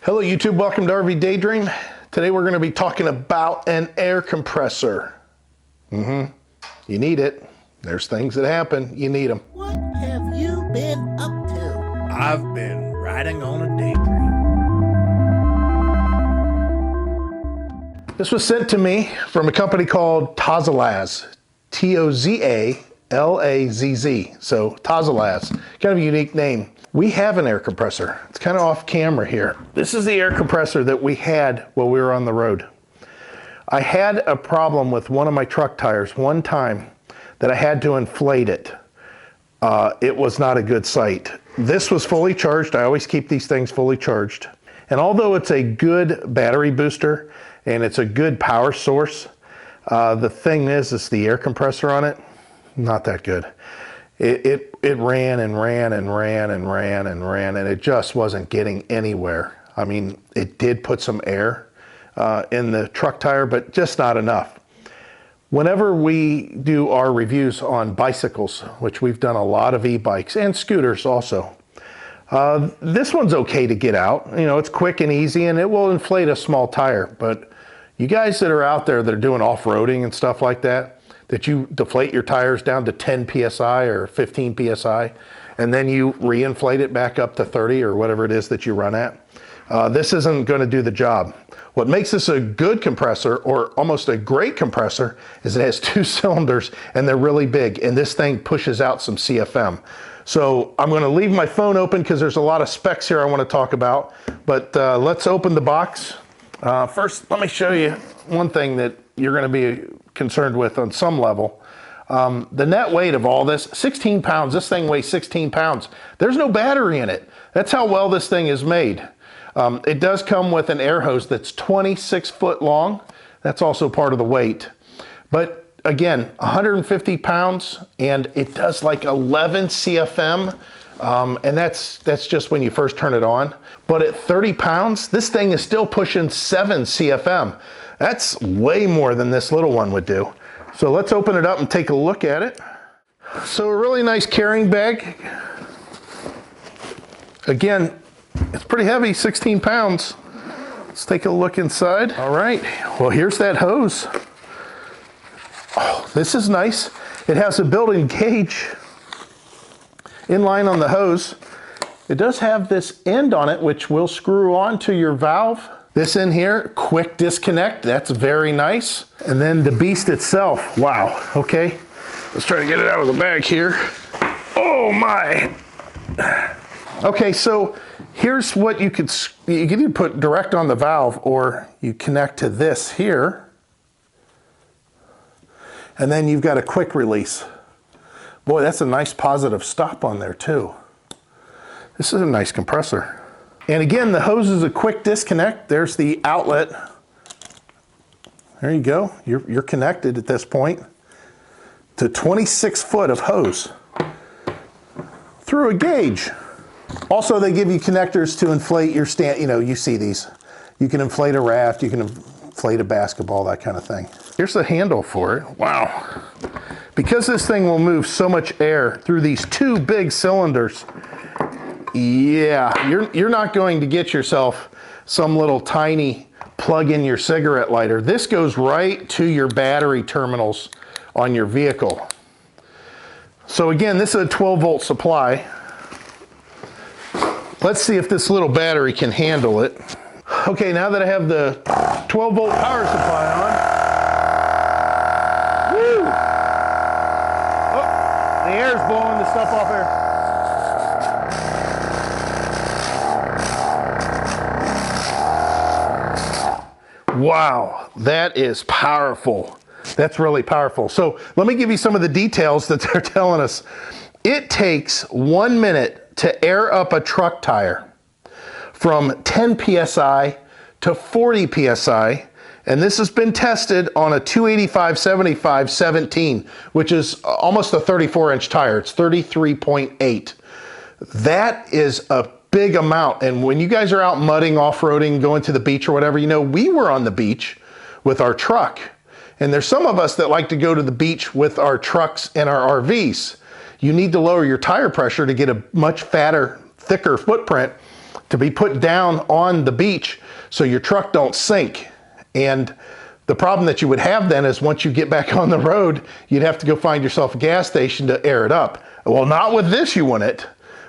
Hello YouTube, welcome to RV Daydream. Today we're going to be talking about an air compressor. You need it. There's things that happen, you need them. What have you been up to? I've been riding on a daydream. This was sent to me from a company called TOZALAZZ. T-O-Z-A-L-A-Z-Z. So TOZALAZZ, kind of a unique name. We have an air compressor. It's kind of off camera here. This is the air compressor that we had while we were on the road. I had a problem with one of my truck tires one time that I had to inflate it. It was not a good sight. This was fully charged. I always keep these things fully charged. And although it's a good battery booster and it's a good power source, the thing is the air compressor on it, not that good. It ran and ran and ran and ran and ran, and it just wasn't getting anywhere. I mean, it did put some air in the truck tire, but just not enough. Whenever we do our reviews on bicycles, which we've done a lot of e-bikes and scooters also, this one's okay to get out. You know, it's quick and easy, and it will inflate a small tire. But you guys that are out there that are doing off-roading and stuff like that, that you deflate your tires down to 10 PSI or 15 PSI, and then you re-inflate it back up to 30 or whatever it is that you run at. This isn't going to do the job. What makes this a good compressor, or almost a great compressor, is it has two cylinders and they're really big, and this thing pushes out some CFM. So I'm going to leave my phone open because there's a lot of specs here I want to talk about, but let's open the box. First, let me show you one thing that you're going to be concerned with on some level. The net weight of all this, 16 pounds. This thing weighs 16 pounds. There's no battery in it. That's how well this thing is made. It does come with an air hose that's 26 foot long. That's also part of the weight. But again, 150 pounds, and it does like 11 CFM. And that's just when you first turn it on. But at 30 pounds, this thing is still pushing 7 CFM. That's way more than this little one would do. So let's open it up and take a look at it. So a really nice carrying bag. Again, it's pretty heavy, 16 pounds. Let's take a look inside. All right, well, here's that hose. Oh, this is nice. It has a built-in gauge inline on the hose. It does have this end on it, which will screw on to your valve. This in here, quick disconnect, that's very nice. And then the beast itself, wow, okay. Let's try to get it out of the bag here. Oh my. Okay, so here's what you can either put direct on the valve, or you connect to this here. And then you've got a quick release. Boy, that's a nice positive stop on there too. This is a nice compressor. And again, the hose is a quick disconnect. There's the outlet. There you go. You're connected at this point to 26 foot of hose through a gauge. Also, they give you connectors to inflate your stand. You know, you see these. You can inflate a raft. You can inflate a basketball, that kind of thing. Here's the handle for it. Wow. Because this thing will move so much air through these two big cylinders, yeah, you're not going to get yourself some little tiny plug in your cigarette lighter. This goes right to your battery terminals on your vehicle. So again, this is a 12 volt supply. Let's see if this little battery can handle it. Okay, now that I have the 12 volt power supply on, woo! Oh, the air's blowing the stuff off there. Wow, that is powerful. That's really powerful. So let me give you some of the details that they're telling us. It takes 1 minute to air up a truck tire from 10 PSI to 40 PSI. And this has been tested on a 285/75/17, which is almost a 34-inch tire. It's 33.8. That is a big amount. And when you guys are out mudding, off-roading, going to the beach or whatever, you know, we were on the beach with our truck. And there's some of us that like to go to the beach with our trucks and our RVs. You need to lower your tire pressure to get a much fatter, thicker footprint to be put down on the beach so your truck don't sink. And the problem that you would have then is once you get back on the road, you'd have to go find yourself a gas station to air it up. Well, not with this, you wouldn't.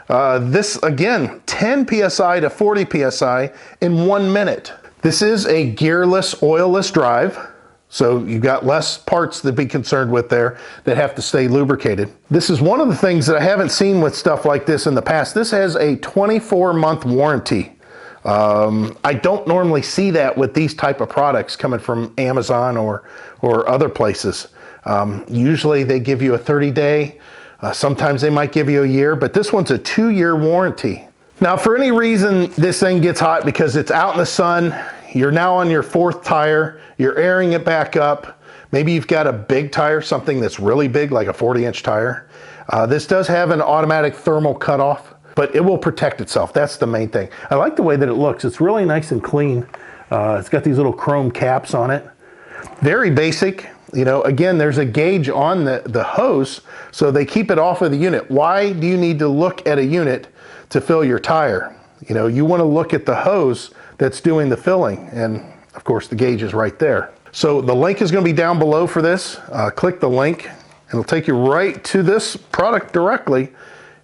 This, again, 10 PSI to 40 PSI in 1 minute. This is a gearless, oilless drive, so you've got less parts to be concerned with there that have to stay lubricated. This is one of the things that I haven't seen with stuff like this in the past. This has a 24-month warranty. I don't normally see that with these type of products coming from Amazon or other places. Usually they give you a 30-day, sometimes they might give you a year, but this one's a 2-year warranty. Now, for any reason this thing gets hot because it's out in the sun, you're now on your 4th tire, you're airing it back up, maybe you've got a big tire, something that's really big like a 40-inch tire. This does have an automatic thermal cutoff, but it will protect itself. That's the main thing. I like the way that it looks. It's really nice and clean. It's got these little chrome caps on it. Very basic. You know, again, there's a gauge on the hose, so they keep it off of the unit. Why do you need to look at a unit to fill your tire? You know, you want to look at the hose that's doing the filling, and of course the gauge is right there. So the link is going to be down below for this. Click the link and it'll take you right to this product directly.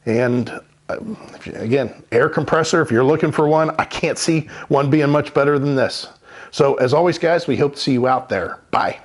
And again, air compressor, if you're looking for one, I can't see one being much better than this. So as always, guys, we hope to see you out there. Bye.